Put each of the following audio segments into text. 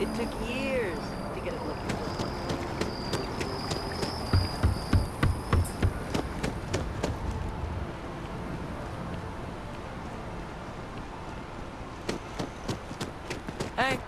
It took years to get it looking this way. Hey.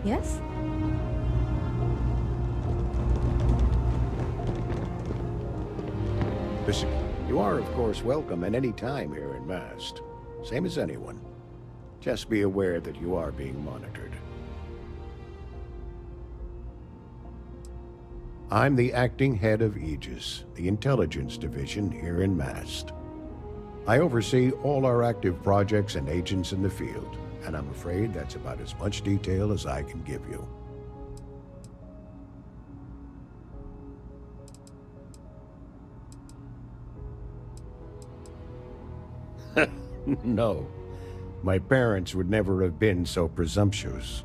Yes? Listen, you are, of course, welcome at any time here in Mast. Same as anyone. Just be aware that you are being monitored. I'm the acting head of Aegis, the intelligence division here in Mast. I oversee all our active projects and agents in the field, and I'm afraid that's about as much detail as I can give you. No, my parents would never have been so presumptuous.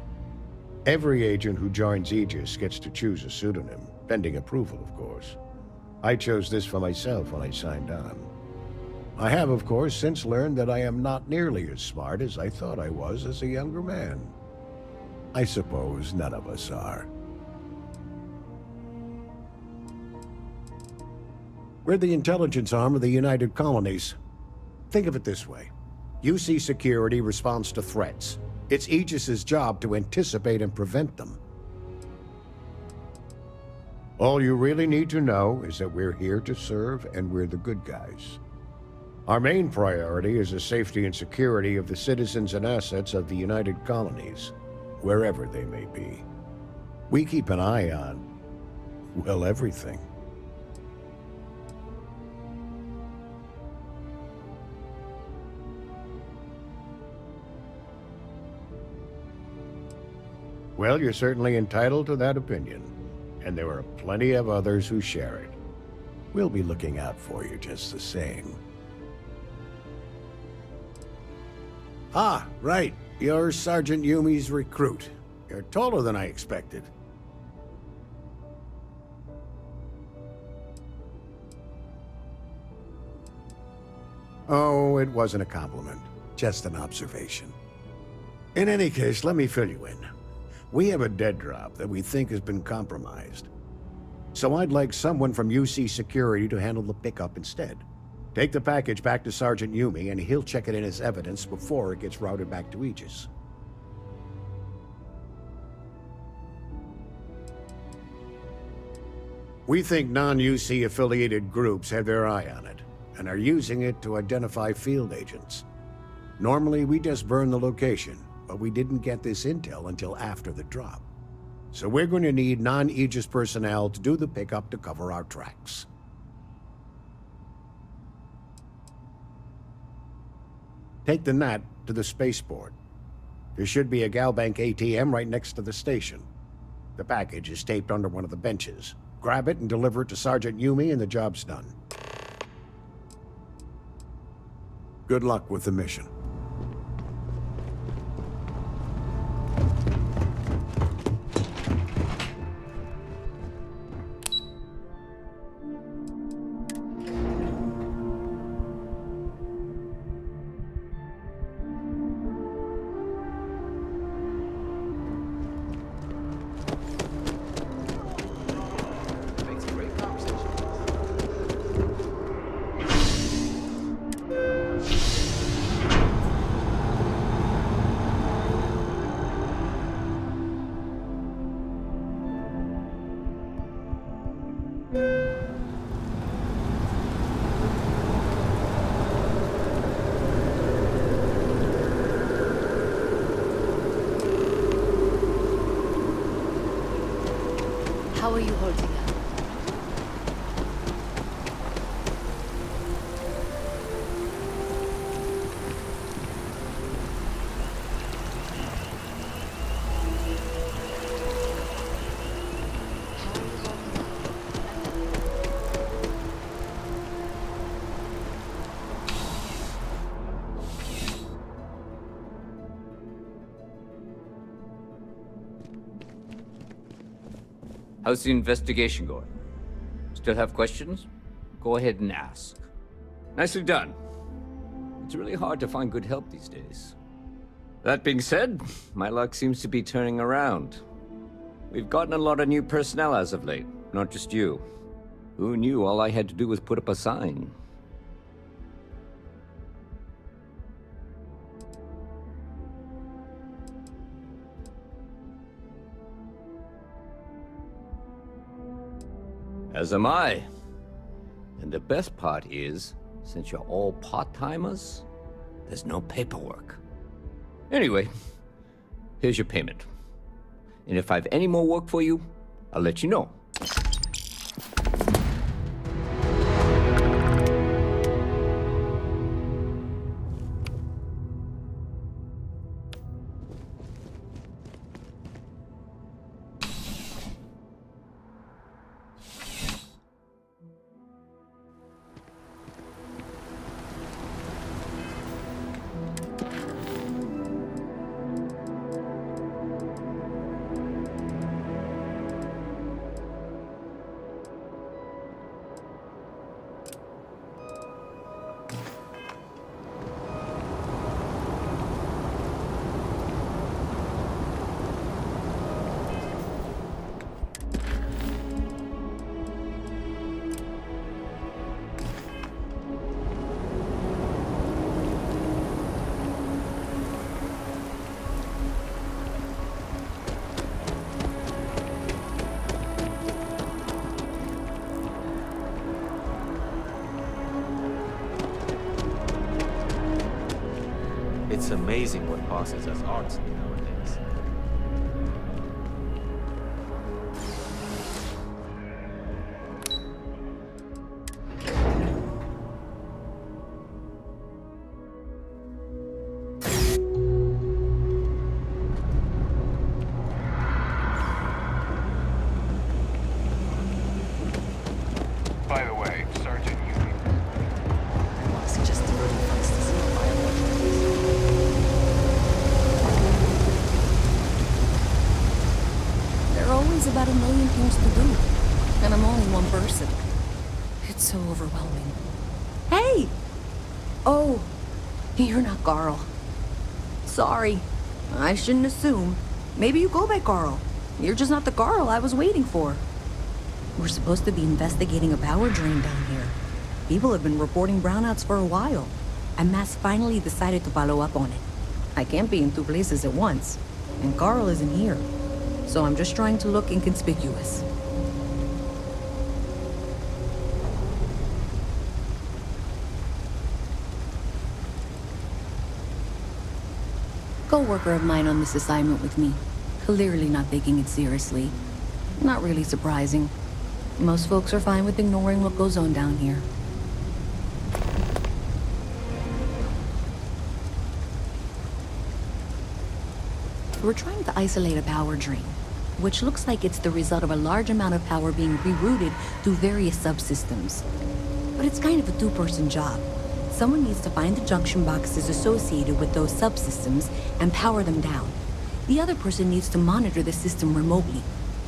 Every agent who joins Aegis gets to choose a pseudonym, pending approval, of course. I chose this for myself when I signed on. I have, of course, since learned that I am not nearly as smart as I thought I was as a younger man. I suppose none of us are. We're the intelligence arm of the United Colonies. Think of it this way. UC Security responds to threats. It's Aegis's job to anticipate and prevent them. All you really need to know is that we're here to serve and we're the good guys. Our main priority is the safety and security of the citizens and assets of the United Colonies, wherever they may be. We keep an eye on, well, everything. Well, you're certainly entitled to that opinion, and there are plenty of others who share it. We'll be looking out for you just the same. Ah, right. You're Sergeant Yumi's recruit. You're taller than I expected. Oh, it wasn't a compliment. Just an observation. In any case, let me fill you in. We have a dead drop that we think has been compromised. So I'd like someone from UC Security to handle the pickup instead. Take the package back to Sergeant Yumi, and he'll check it in as evidence before it gets routed back to Aegis. We think non-UC affiliated groups have their eye on it, and are using it to identify field agents. Normally, we just burn the location, but we didn't get this intel until after the drop. So we're going to need non-Aegis personnel to do the pickup to cover our tracks. Take the NAT to the spaceport. There should be a Galbank ATM right next to the station. The package is taped under one of the benches. Grab it and deliver it to Sergeant Yumi and the job's done. Good luck with the mission. How are you holding up? How's the investigation going? Still have questions? Go ahead and ask. Nicely done. It's really hard to find good help these days. That being said, my luck seems to be turning around. We've gotten a lot of new personnel as of late, not just you. Who knew all I had to do was put up a sign? As am I. And the best part is, since you're all part-timers, there's no paperwork. Anyway, here's your payment. And if I have any more work for you, I'll let you know. It's amazing what passes as art nowadays. By the way, Sergeant Yumi. It's just really nice to see a fireworks. There are always about a million things to do, and I'm only one person. It's so overwhelming. Hey! Oh, you're not Carl. Sorry, I shouldn't assume. Maybe you go by Carl. You're just not the Carl I was waiting for. We're supposed to be investigating a power drain down here. People have been reporting brownouts for a while, and Mass finally decided to follow up on it. I can't be in two places at once, and Carl isn't here, so I'm just trying to look inconspicuous. coworker of mine on this assignment with me. Clearly not taking it seriously. Not really surprising. Most folks are fine with ignoring what goes on down here. We're trying to isolate a power drain, which looks like it's the result of a large amount of power being rerouted through various subsystems. But it's kind of a two-person job. Someone needs to find the junction boxes associated with those subsystems and power them down. The other person needs to monitor the system remotely.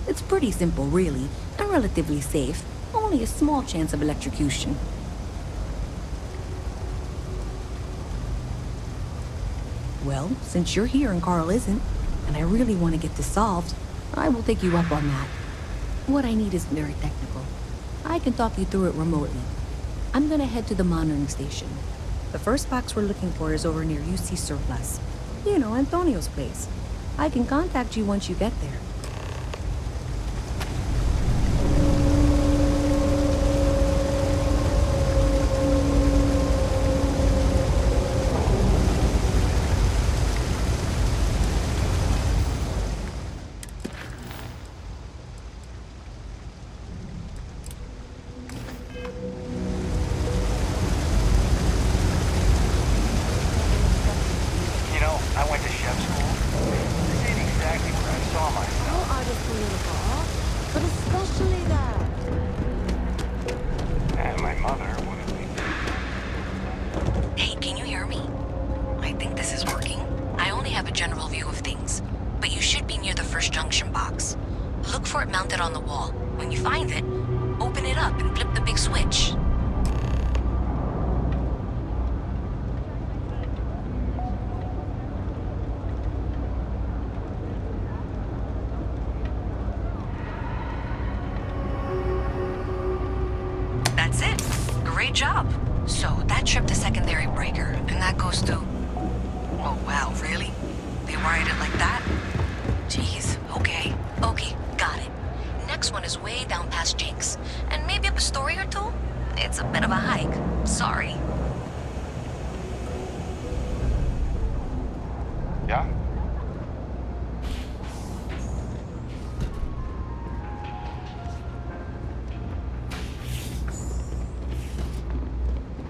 It's pretty simple, really, and relatively safe. Only a small chance of electrocution. Well, since you're here and Carl isn't, and I really want to get this solved, I will take you up on that. What I need isn't very technical. I can talk you through it remotely. I'm gonna head to the monitoring station. The first box we're looking for is over near UC Surplus. You know, Antonio's place. I can contact you once you get there. You know, I went to chef school. This ain't exactly where I saw myself. All art is political, but especially that. And my mother wanted me. Hey, can you hear me? I think this is working. I only have a general view of things, but you should be near the first junction box. Look for it mounted on the wall. When you find it, open it up and flip the big switch. That's it. Great job. So that tripped the secondary breaker, and that goes to... Oh, wow, really? They wired it like that? Jeez, okay. Okay, got it. Next one is way down past Jake's, and maybe up a story or two? It's a bit of a hike. Sorry. Yeah?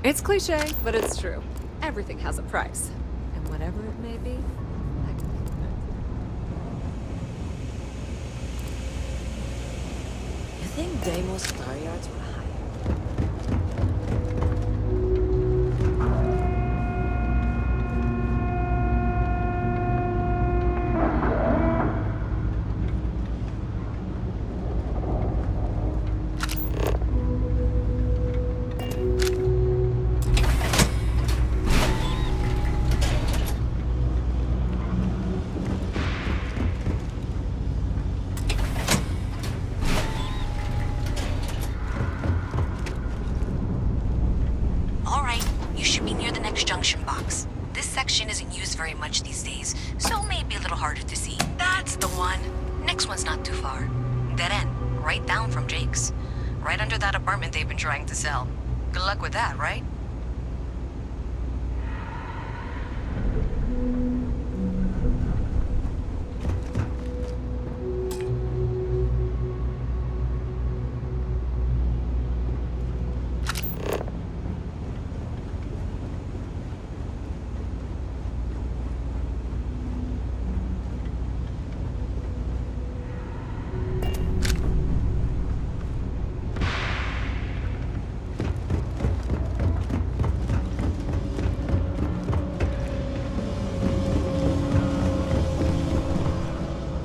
It's cliche, but it's true. Everything has a price. And whatever it may be, I can think of it. You think Deimos star yards were high? All right, you should be near the next junction box. This section isn't used very much these days, so maybe a little harder to see. That's the one. Next one's not too far. Dead end, right down from Jake's. Right under that apartment they've been trying to sell. Good luck with that, right?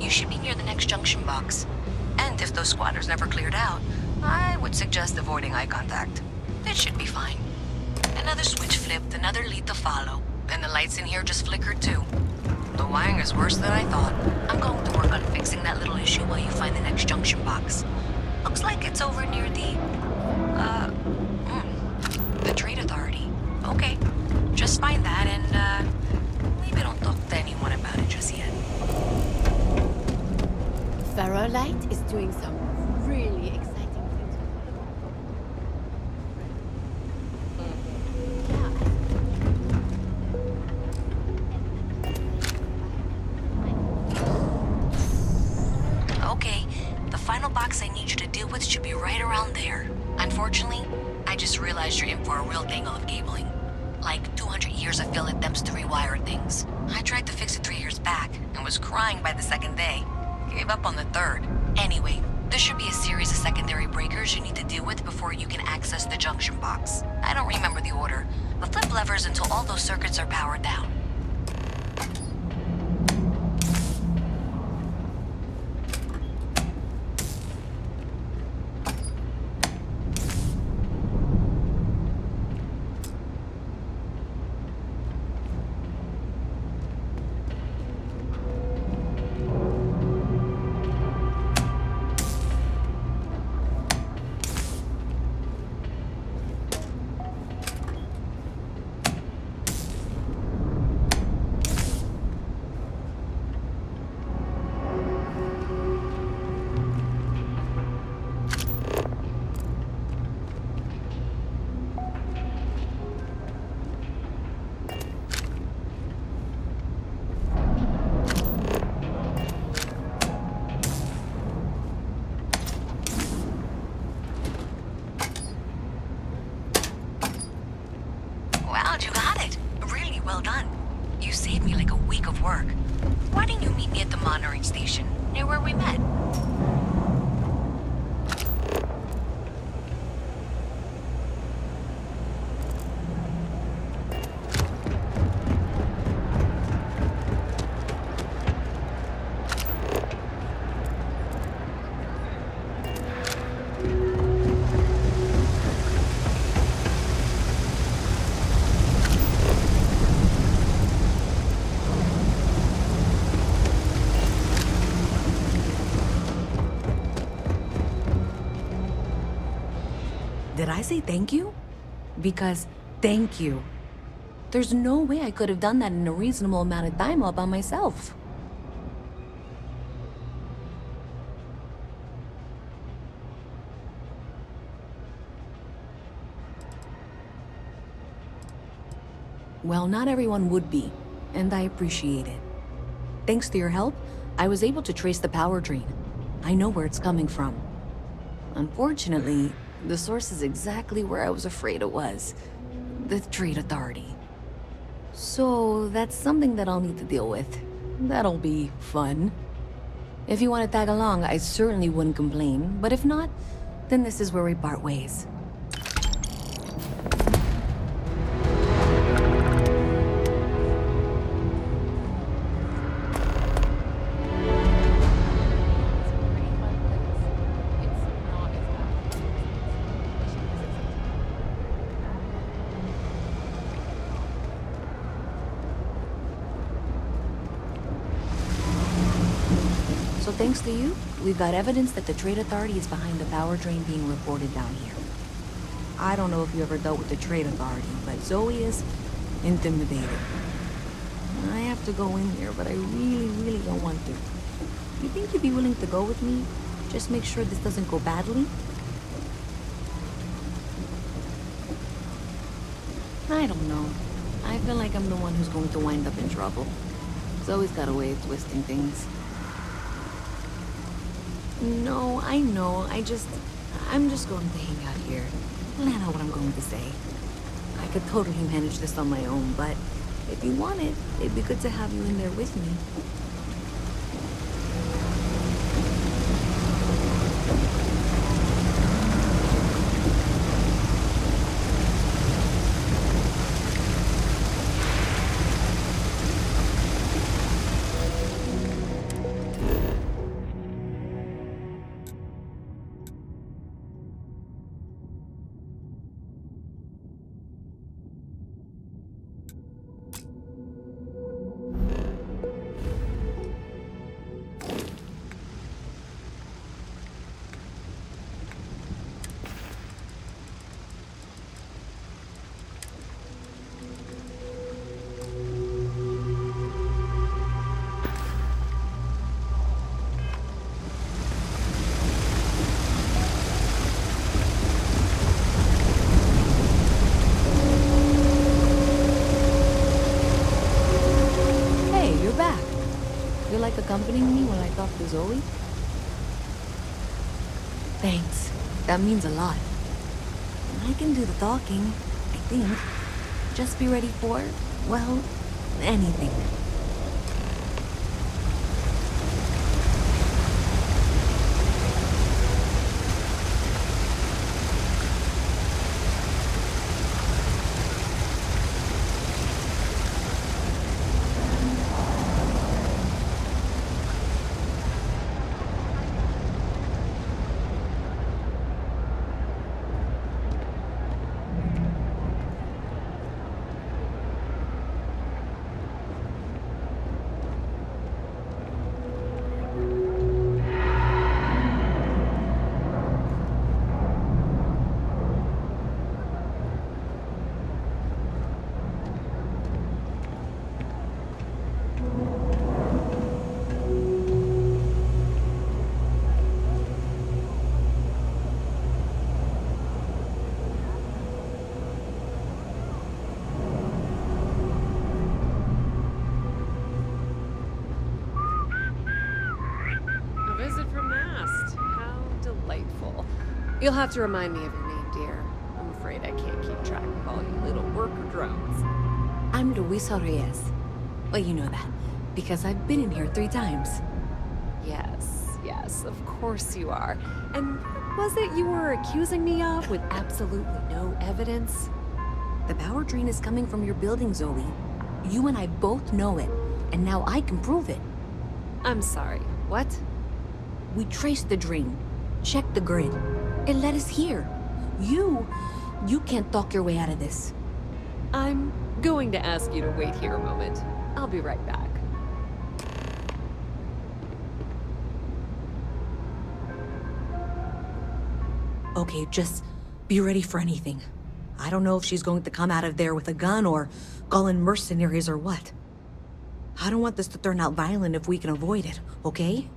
You should be near the next junction box. And if those squatters never cleared out, I would suggest avoiding eye contact. It should be fine. Another switch flipped, another lead to follow. Then the lights in here just flickered too. The wiring is worse than I thought. I'm going to work on fixing that little issue while you find the next junction box. Looks like it's over near the Trade Authority. Okay, just find that and, maybe don't talk to anyone about it just yet. Ferrolight is doing some really exciting things with real tangle of cabling. Like 200 years of fillet them's to rewire things. I tried to fix it 3 years back and was crying by the second day. Gave up on the third. Anyway, there should be a series of secondary breakers you need to deal with before you can access the junction box. I don't remember the order, but flip levers until all those circuits are powered down. Wow, you got it. Really well done. You saved me like a week of work. Why didn't you meet me at the monitoring station, near where we met? Did I say thank you? Because thank you. There's no way I could have done that in a reasonable amount of time all by myself. Well, not everyone would be, and I appreciate it. Thanks to your help, I was able to trace the power drain. I know where it's coming from. Unfortunately, the source is exactly where I was afraid it was. The Trade Authority. So that's something that I'll need to deal with. That'll be fun. If you want to tag along, I certainly wouldn't complain. But if not, then this is where we part ways. So thanks to you, we've got evidence that the Trade Authority is behind the power drain being reported down here. I don't know if you ever dealt with the Trade Authority, but Zoe is intimidating. I have to go in here, but I really don't want to. You think you'd be willing to go with me? Just make sure this doesn't go badly? I don't know. I feel like I'm the one who's going to wind up in trouble. Zoe's got a way of twisting things. No, I know. I'm just going to hang out here. Plan out what I'm going to say. I could totally manage this on my own, but if you want it, it'd be good to have you in there with me. Accompanying me when I talk to Zoe? Thanks. That means a lot. When I can do the talking, I think. Just be ready for, well, anything. You'll have to remind me of your name, dear. I'm afraid I can't keep track of all you little worker drones. I'm Luisa Reyes. Well, you know that, because I've been in here 3 times. Yes, of course you are. And what was it you were accusing me of with absolutely no evidence? The power drain is coming from your building, Zoe. You and I both know it, and now I can prove it. I'm sorry, what? We traced the drain, checked the grid. It led us here. You can't talk your way out of this. I'm going to ask you to wait here a moment. I'll be right back. Okay, just be ready for anything. I don't know if she's going to come out of there with a gun or call in mercenaries or what. I don't want this to turn out violent if we can avoid it, okay?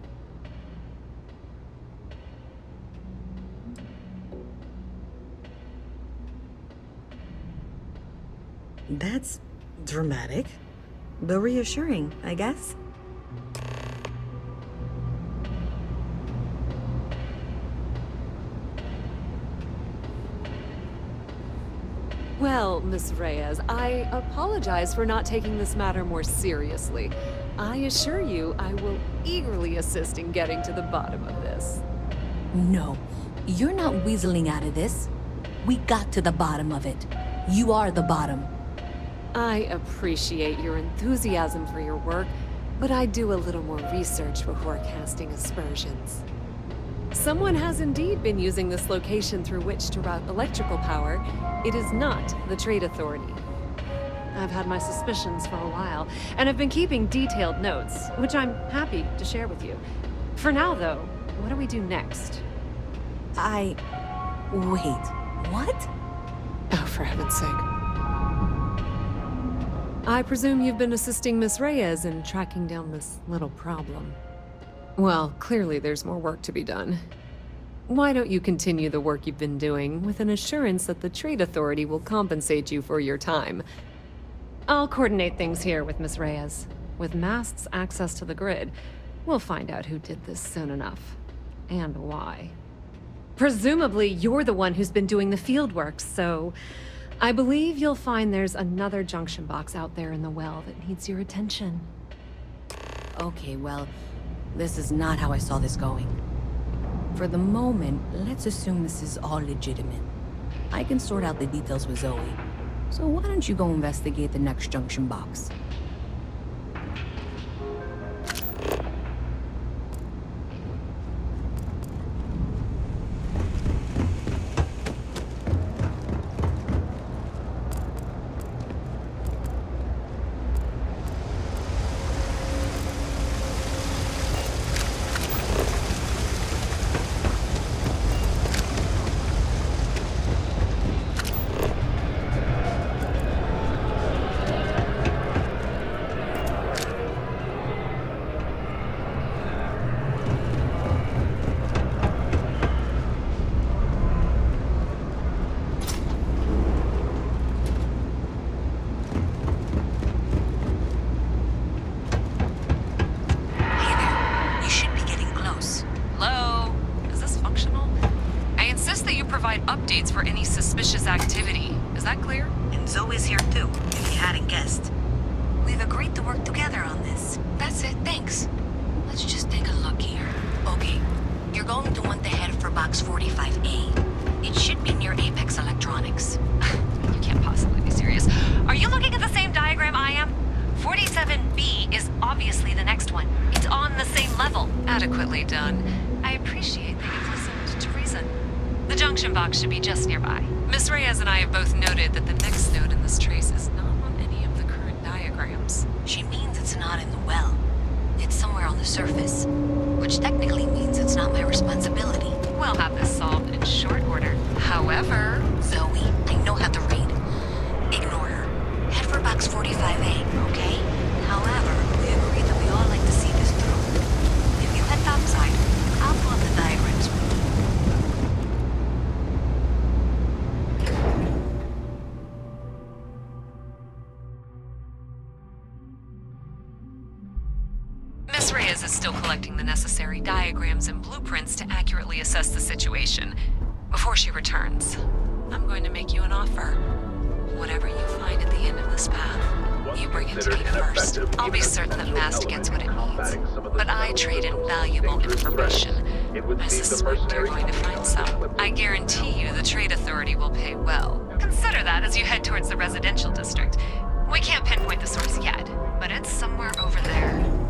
That's dramatic, but reassuring, I guess. Well, Miss Reyes, I apologize for not taking this matter more seriously. I assure you I will eagerly assist in getting to the bottom of this. No, you're not weaseling out of this. We got to the bottom of it. You are the bottom. I appreciate your enthusiasm for your work, but I do a little more research before casting aspersions. Someone has indeed been using this location through which to route electrical power. It is not the Trade Authority. I've had my suspicions for a while, and have been keeping detailed notes, which I'm happy to share with you. For now, though, what do we do next? Wait, what? Oh, for heaven's sake. I presume you've been assisting Miss Reyes in tracking down this little problem. Well, clearly there's more work to be done. Why don't you continue the work you've been doing with an assurance that the Trade Authority will compensate you for your time? I'll coordinate things here with Miss Reyes. With Mast's access to the grid, we'll find out who did this soon enough. And why. Presumably, you're the one who's been doing the field work, so I believe you'll find there's another junction box out there in the well that needs your attention. Okay, well, this is not how I saw this going. For the moment, let's assume this is all legitimate. I can sort out the details with Zoe. So why don't you go investigate the next junction box? hadn't guessed. We've agreed to work together on this. That's it, thanks. Let's just take a look here. Okay, you're going to want to head for box 45A. It should be near Apex Electronics. You can't possibly be serious. Are you looking at the same diagram I am? 47B is obviously the next one. It's on the same level. Adequately done. I appreciate that you've listened to reason. The junction box should be just nearby. Miss Reyes and I have both noted that the next node in this trace is not on any of the current diagrams. She means it's not in the well. It's somewhere on the surface. Which technically means it's not my responsibility. We'll have this solved in short order. However... Zoe, I know how to read. Ignore her. Head for box 45A, okay? However, we agreed that we all like to see this through. If you head topside, I'll pull up the diagrams. Miss Reyes is still collecting the necessary diagrams and blueprints to accurately assess the situation. Before she returns, I'm going to make you an offer. Whatever you find at the end of this path, you bring it to me first. I'll be certain that Mast gets what it needs. But I trade in valuable information. I suspect you're going to find some. I guarantee you the Trade Authority will pay well. Consider that as you head towards the residential district. We can't pinpoint the source yet, but it's somewhere over there.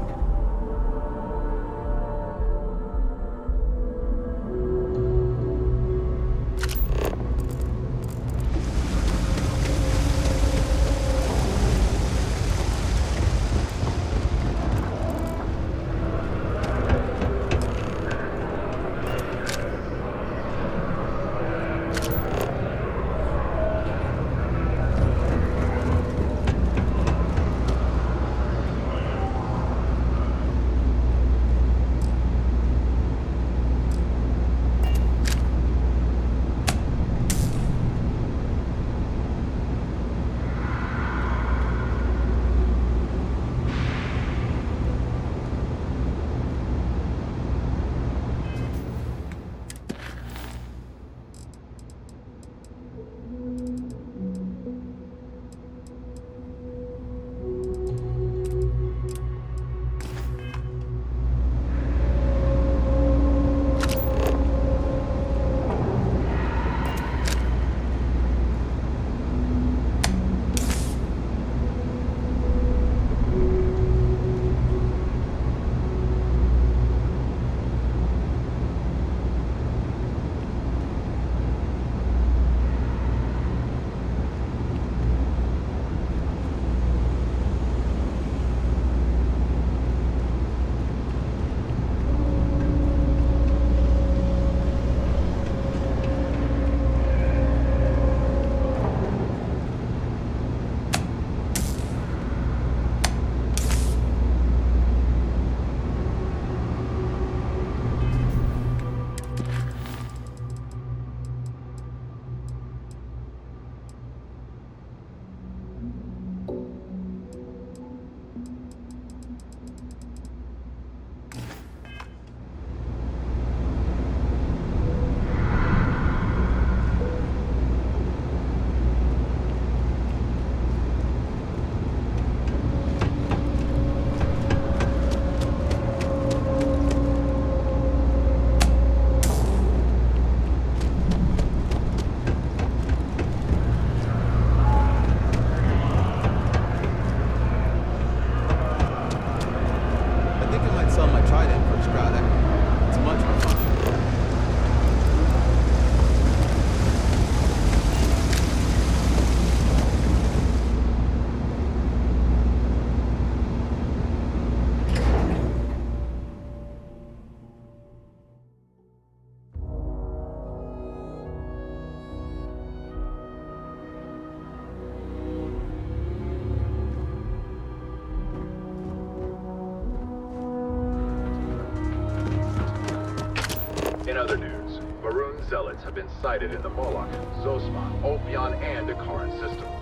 In other news, Maroon Zealots have been sighted in the Moloch, Zosman, Ophion, and Akaran systems.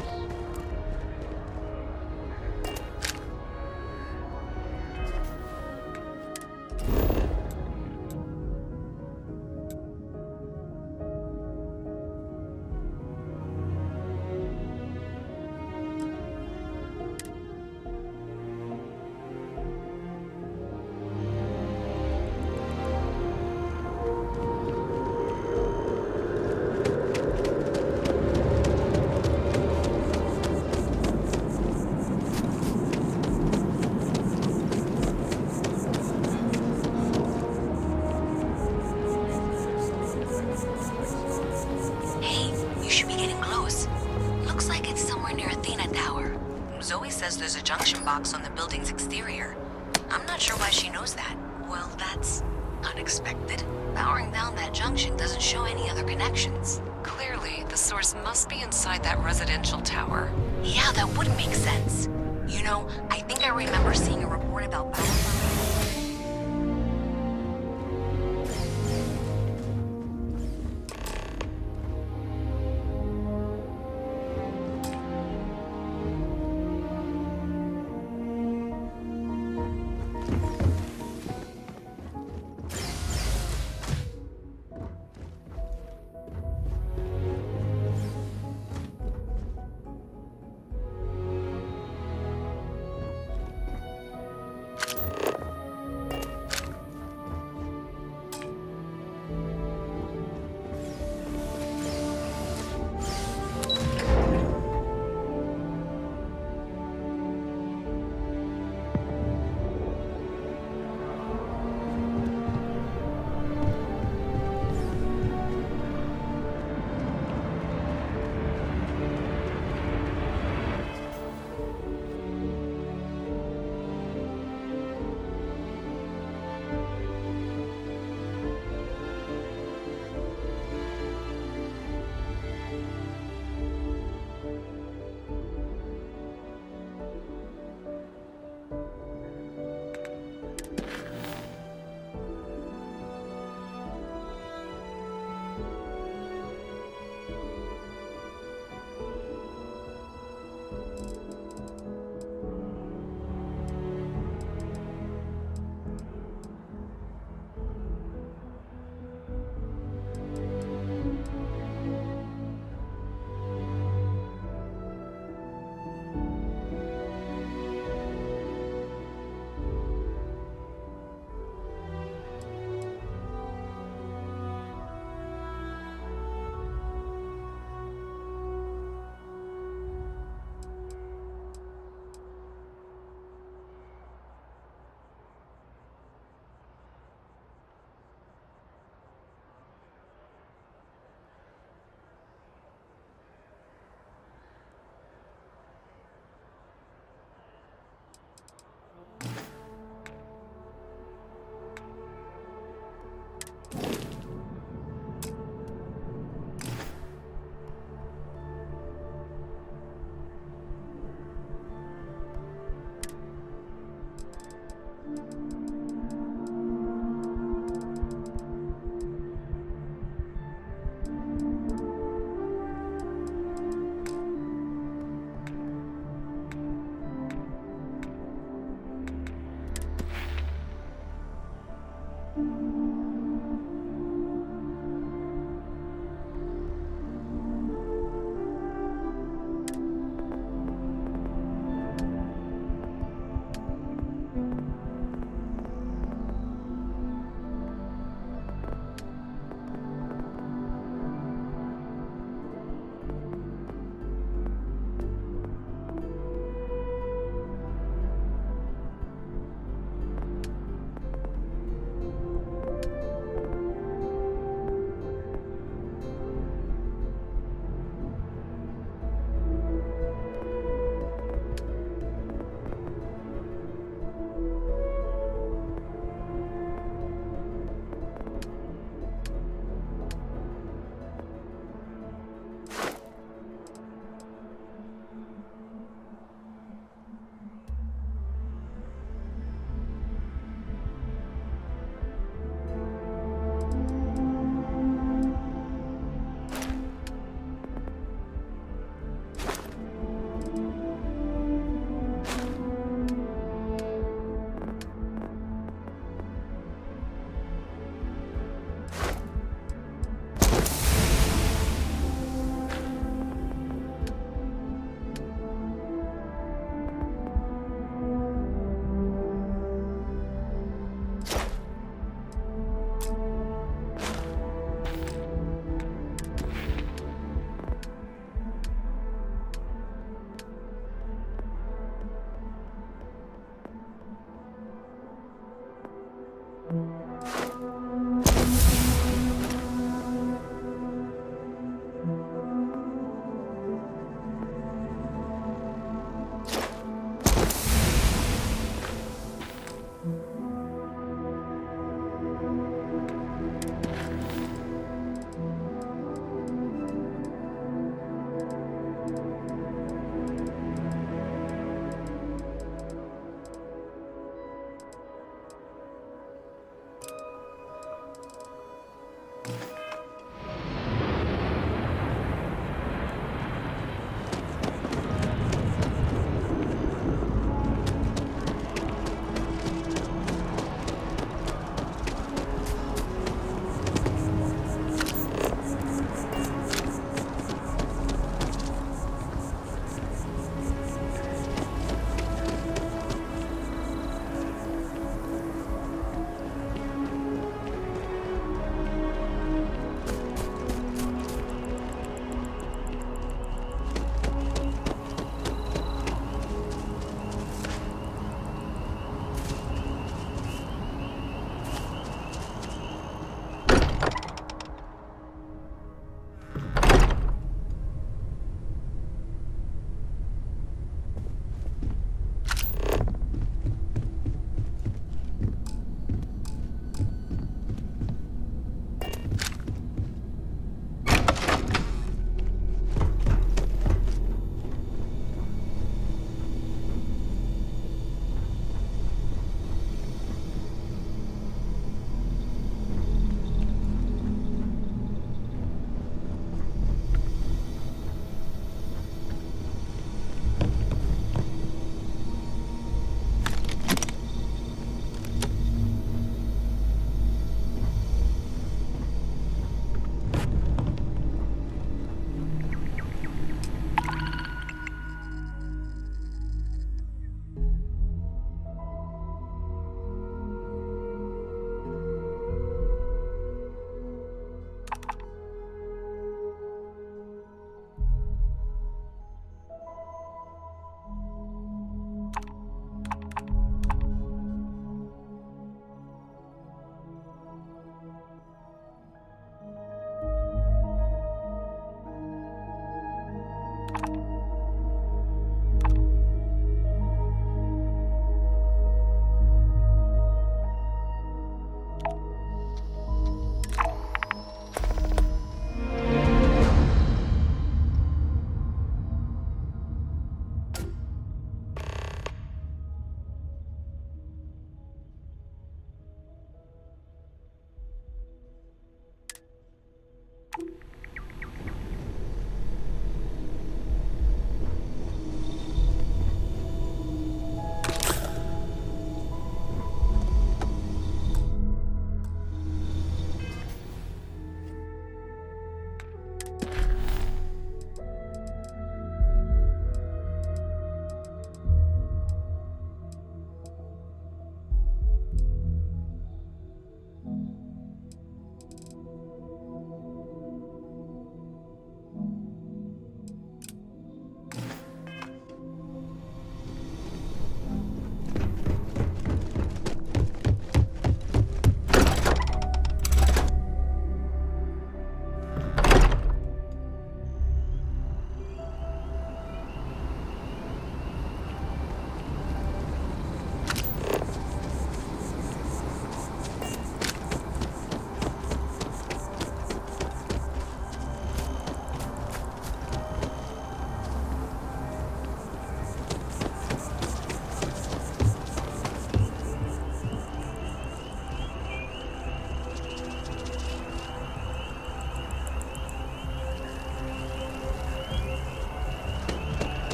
Zoe says there's a junction box on the building's exterior. I'm not sure why she knows that. Well, that's unexpected. Powering down that junction doesn't show any other connections. Clearly, the source must be inside that residential tower. Yeah, that would make sense. You know, I think I remember seeing a report about power.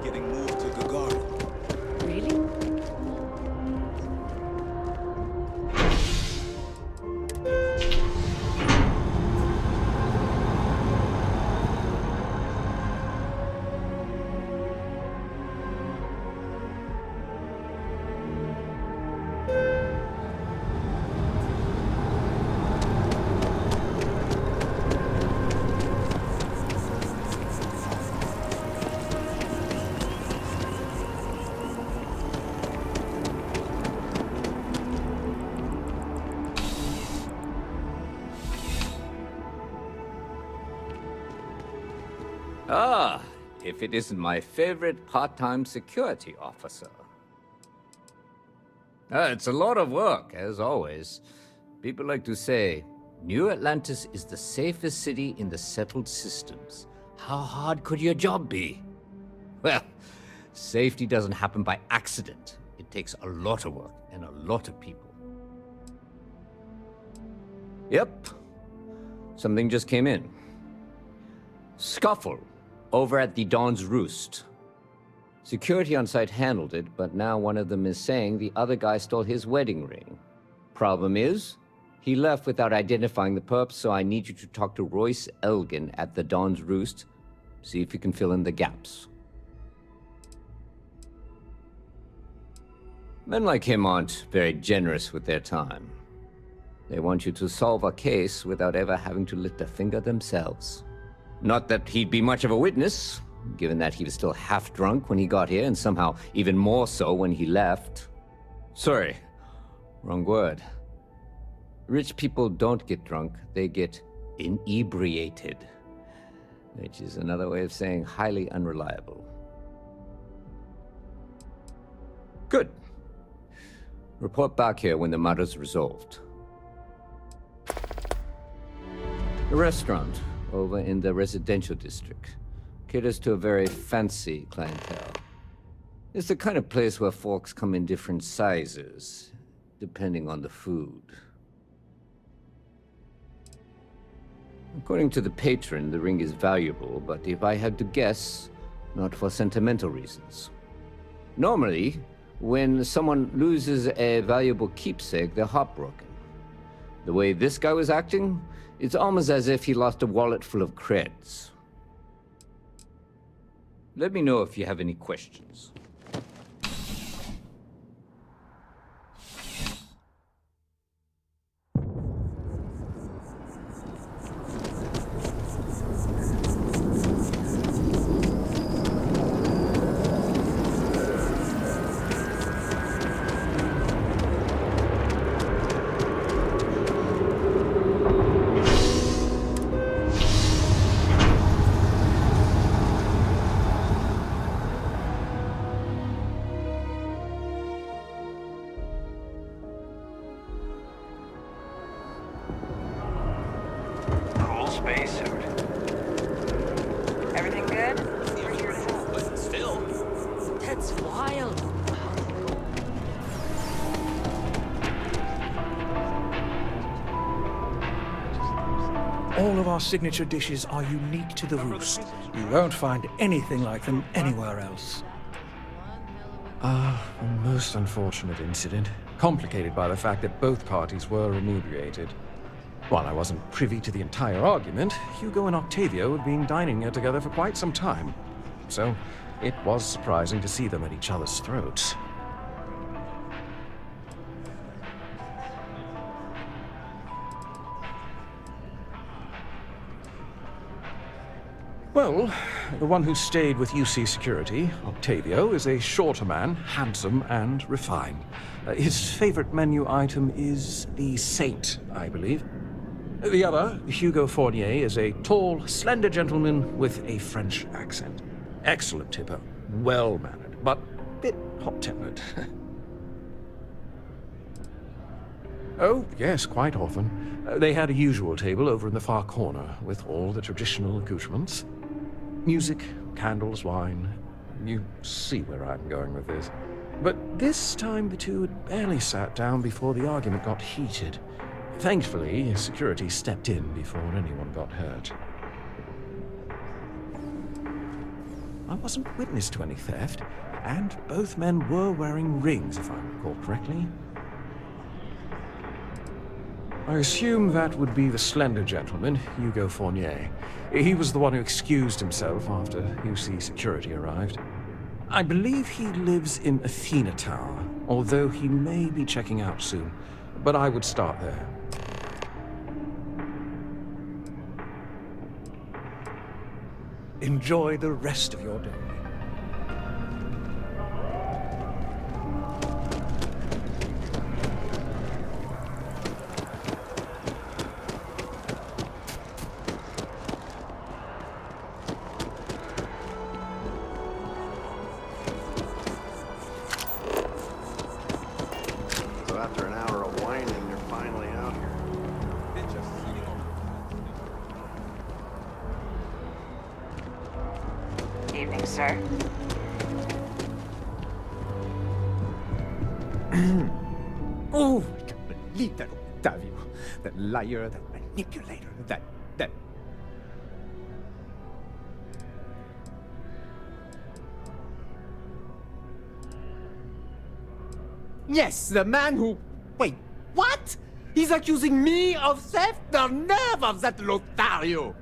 getting moved to Gagarin. Really? Ah, if it isn't my favorite part-time security officer. It's a lot of work, as always. People like to say, New Atlantis is the safest city in the settled systems. How hard could your job be? Well, safety doesn't happen by accident. It takes a lot of work and a lot of people. Yep. Something just came in. Scuffle over at the Dawn's Roost. Security on site handled it, but now one of them is saying the other guy stole his wedding ring. Problem is, he left without identifying the perp, so I need you to talk to Royce Elgin at the Dawn's Roost. See if you can fill in the gaps. Men like him aren't very generous with their time. They want you to solve a case without ever having to lift a finger themselves. Not that he'd be much of a witness, given that he was still half drunk when he got here and somehow even more so when he left. Sorry, wrong word. Rich people don't get drunk, they get inebriated, which is another way of saying highly unreliable. Good. Report back here when the matter's resolved. The restaurant over in the residential district caters to a very fancy clientele. It's the kind of place where forks come in different sizes, depending on the food. According to the patron, the ring is valuable, but if I had to guess, not for sentimental reasons. Normally, when someone loses a valuable keepsake, they're heartbroken. The way this guy was acting, it's almost as if he lost a wallet full of creds. Let me know if you have any questions. Spacesuit. Everything good? But still. That's wild. All of our signature dishes are unique to the Roost. You won't find anything like them anywhere else. A most unfortunate incident, complicated by the fact that both parties were inebriated. While I wasn't privy to the entire argument, Hugo and Octavio had been dining here together for quite some time. So, it was surprising to see them at each other's throats. Well, the one who stayed with UC Security, Octavio, is a shorter man, handsome and refined. His favorite menu item is the Saint, I believe. The other, Hugo Fournier, is a tall, slender gentleman with a French accent. Excellent tipper, well-mannered, but a bit hot-tempered. Oh, yes, quite often. They had a usual table over in the far corner, with all the traditional accoutrements. Music, candles, wine. You see where I'm going with this. But this time the two had barely sat down before the argument got heated. Thankfully, security stepped in before anyone got hurt. I wasn't witness to any theft, and both men were wearing rings, if I recall correctly. I assume that would be the slender gentleman, Hugo Fournier. He was the one who excused himself after UC security arrived. I believe he lives in Athena Tower, although he may be checking out soon. But I would start there. Enjoy the rest of your day. So after an hour of whining, you're finally out here. Evening, sir. Oh, I can't believe that Octavio. That liar, that manipulator, that... Yes, the man who... Wait, what? He's accusing me of theft? The nerve of that Lothario!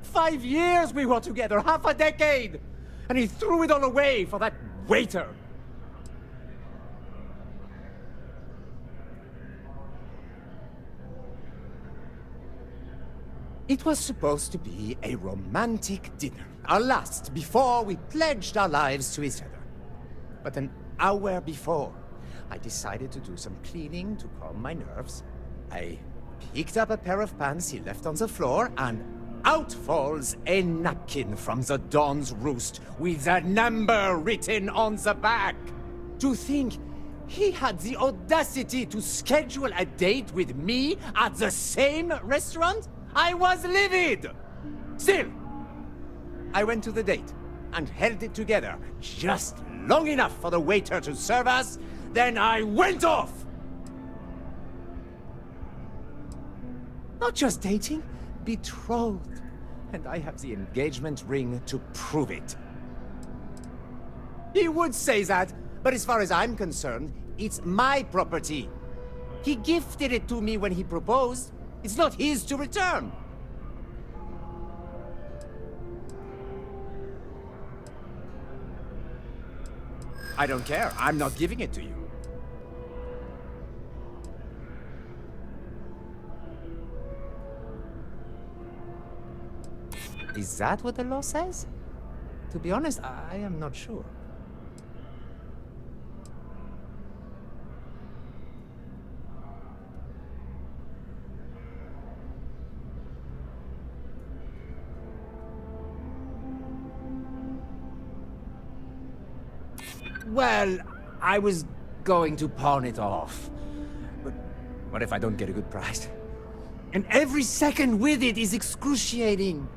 5 years we were together, half a decade! And he threw it all away for that waiter! It was supposed to be a romantic dinner, our last before we pledged our lives to each other. But an hour before, I decided to do some cleaning to calm my nerves. I picked up a pair of pants he left on the floor, and out falls a napkin from the Don's roost with a number written on the back. To think he had the audacity to schedule a date with me at the same restaurant? I was livid! Still, I went to the date and held it together just long enough for the waiter to serve us. Then I went off! Not just dating, betrothed. And I have the engagement ring to prove it. He would say that, but as far as I'm concerned, it's my property. He gifted it to me when he proposed. It's not his to return. I don't care. I'm not giving it to you. Is that what the law says? To be honest, I am not sure. Well, I was going to pawn it off. But what if I don't get a good price? And every second with it is excruciating.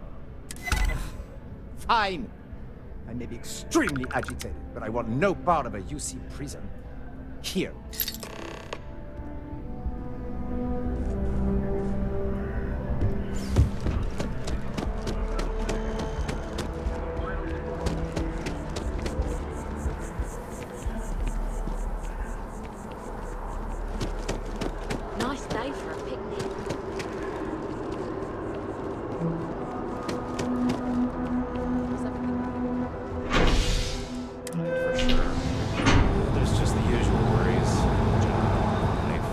Fine. I may be extremely agitated, but I want no part of a UC prison. Here. Nice day for a picnic. For sure. There's just the usual worries. Life.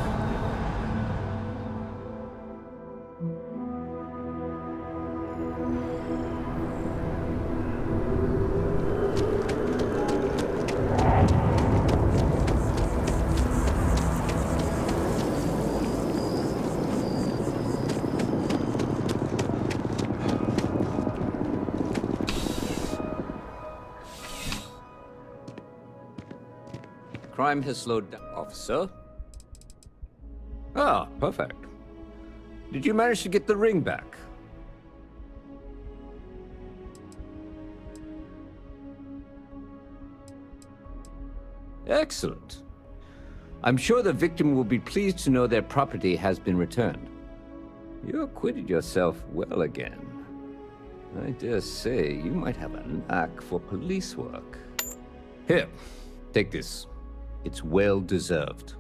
Crime has slowed down, officer. Ah, perfect. Did you manage to get the ring back? Excellent. I'm sure the victim will be pleased to know their property has been returned. You acquitted yourself well again. I dare say you might have a knack for police work. Here, take this. It's well deserved.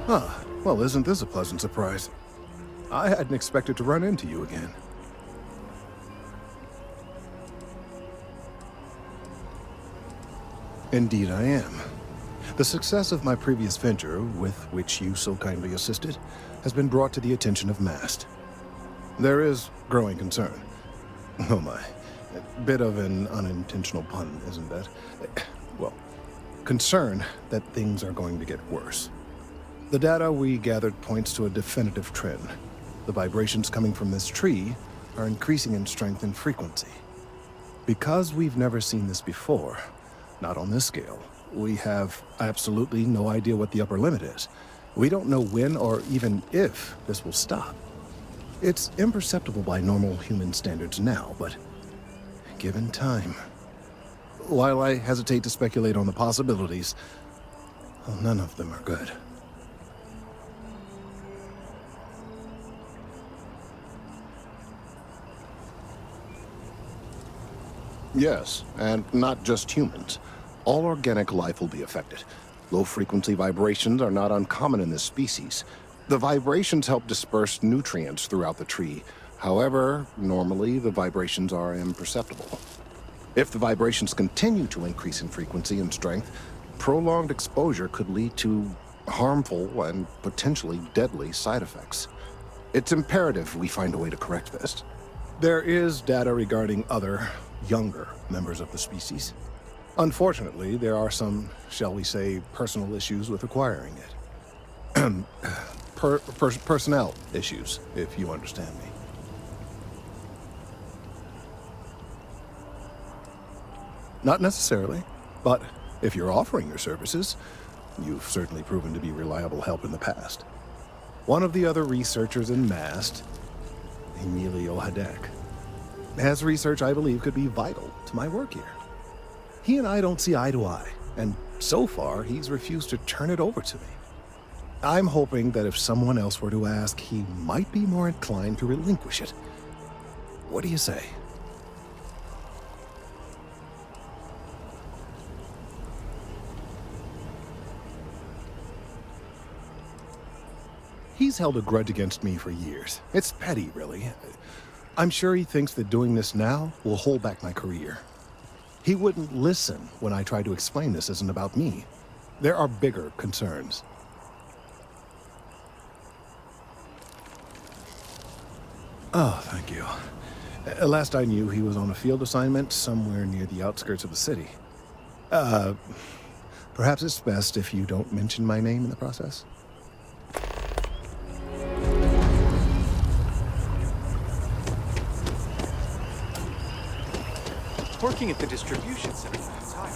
Huh. Well, isn't this a pleasant surprise? I hadn't expected to run into you again. Indeed I am. The success of my previous venture, with which you so kindly assisted, has been brought to the attention of MAST. There is growing concern. Oh my. A bit of an unintentional pun, isn't that? Well, concern that things are going to get worse. The data we gathered points to a definitive trend. The vibrations coming from this tree are increasing in strength and frequency. Because we've never seen this before, not on this scale, we have absolutely no idea what the upper limit is. We don't know when or even if this will stop. It's imperceptible by normal human standards now, but given time. While I hesitate to speculate on the possibilities, well, none of them are good. Yes, and not just humans. All organic life will be affected. Low-frequency vibrations are not uncommon in this species. The vibrations help disperse nutrients throughout the tree. However, normally the vibrations are imperceptible. If the vibrations continue to increase in frequency and strength, prolonged exposure could lead to harmful and potentially deadly side effects. It's imperative we find a way to correct this. There is data regarding other, younger members of the species. Unfortunately, there are some, shall we say, personal issues with acquiring it. Personnel issues, if you understand me. Not necessarily, but if you're offering your services, you've certainly proven to be reliable help in the past. One of the other researchers in MAST, Emilio Hadek, has research I believe could be vital to my work here. He and I don't see eye to eye, and so far he's refused to turn it over to me. I'm hoping that if someone else were to ask, he might be more inclined to relinquish it. What do you say? He's held a grudge against me for years. It's petty, really. I'm sure he thinks that doing this now will hold back my career. He wouldn't listen when I tried to explain this isn't about me. There are bigger concerns. Oh, thank you. Last I knew, he was on a field assignment somewhere near the outskirts of the city. Perhaps it's best if you don't mention my name in the process? Working at the distribution center. That's high.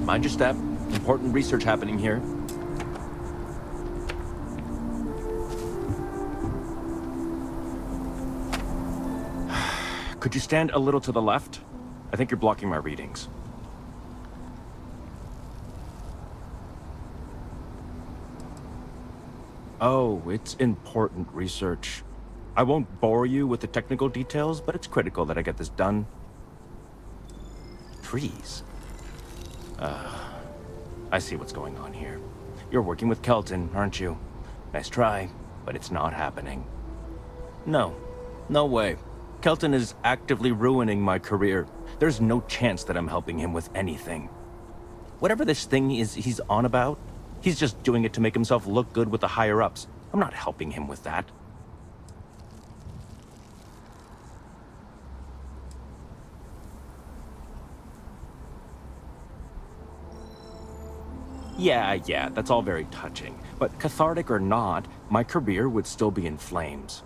Mind your step. Important research happening here. Could you stand a little to the left? I think you're blocking my readings. Oh, it's important research. I won't bore you with the technical details, but it's critical that I get this done. Trees. I see what's going on here. You're working with Kelton, aren't you? Nice try, but it's not happening. No. No way. Kelton is actively ruining my career. There's no chance that I'm helping him with anything. Whatever this thing is he's on about, he's just doing it to make himself look good with the higher-ups. I'm not helping him with that. Yeah, that's all very touching. But cathartic or not, my career would still be in flames.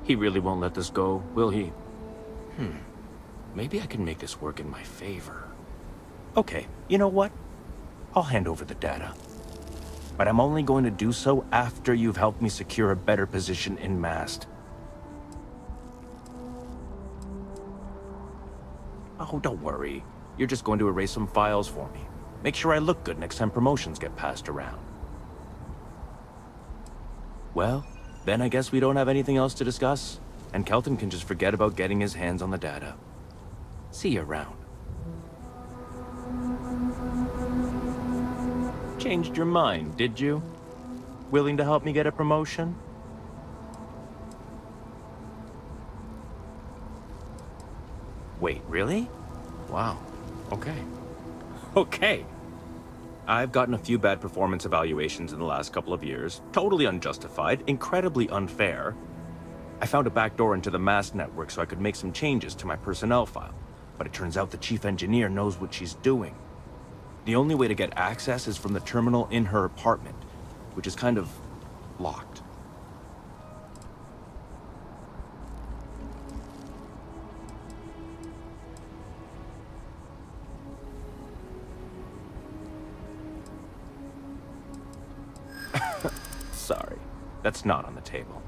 He really won't let this go, will he? Maybe I can make this work in my favor. Okay, you know what? I'll hand over the data. But I'm only going to do so after you've helped me secure a better position in MAST. Oh, don't worry. You're just going to erase some files for me. Make sure I look good next time promotions get passed around. Well, then I guess we don't have anything else to discuss, and Kelton can just forget about getting his hands on the data. See you around. Changed your mind, did you? Willing to help me get a promotion? Wait, really? Wow. Okay. Okay. I've gotten a few bad performance evaluations in the last couple of years. Totally unjustified, incredibly unfair. I found a backdoor into the MAST network so I could make some changes to my personnel file. But it turns out the chief engineer knows what she's doing. The only way to get access is from the terminal in her apartment, which is kind of locked. Sorry, that's not on the table.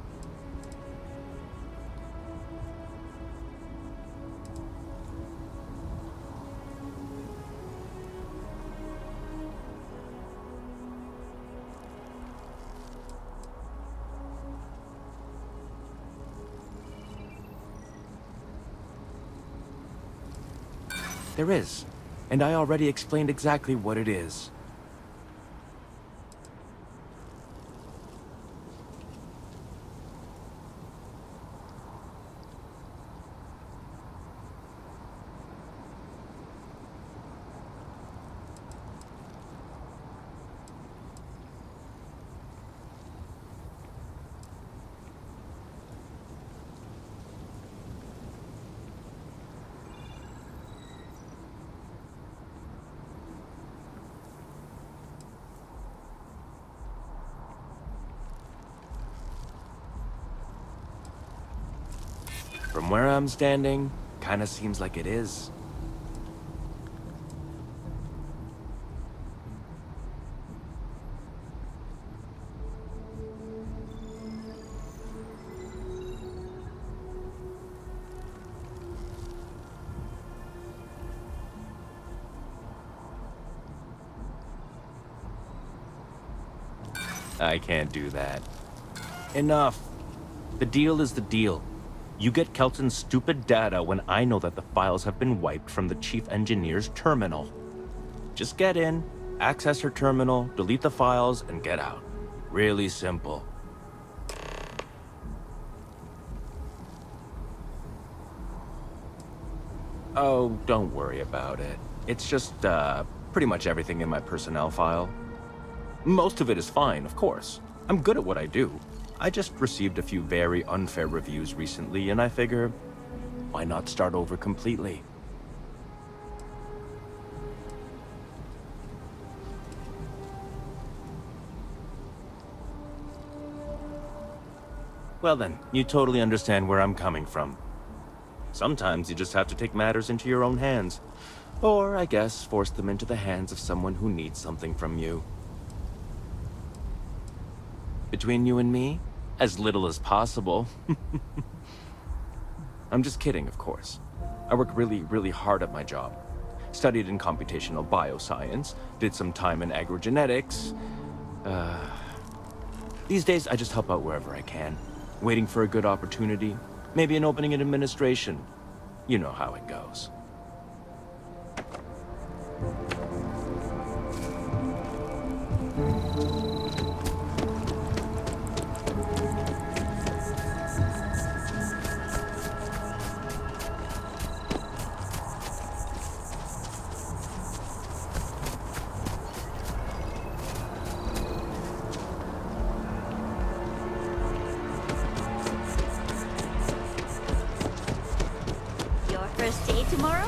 There is, and I already explained exactly what it is. From where I'm standing, kinda seems like it is. I can't do that. Enough. The deal is the deal. You get Kelton's stupid data when I know that the files have been wiped from the chief engineer's terminal. Just get in, access her terminal, delete the files, and get out. Really simple. Oh, don't worry about it. It's just, pretty much everything in my personnel file. Most of it is fine, of course. I'm good at what I do. I just received a few very unfair reviews recently, and I figure, why not start over completely? Well then, you totally understand where I'm coming from. Sometimes you just have to take matters into your own hands. Or, I guess, force them into the hands of someone who needs something from you. Between you and me, as little as possible. I'm just kidding, of course. I work really, really hard at my job. Studied in computational bioscience, did some time in agrogenetics. These days, I just help out wherever I can. Waiting for a good opportunity. Maybe an opening in administration. You know how it goes. Your first day tomorrow?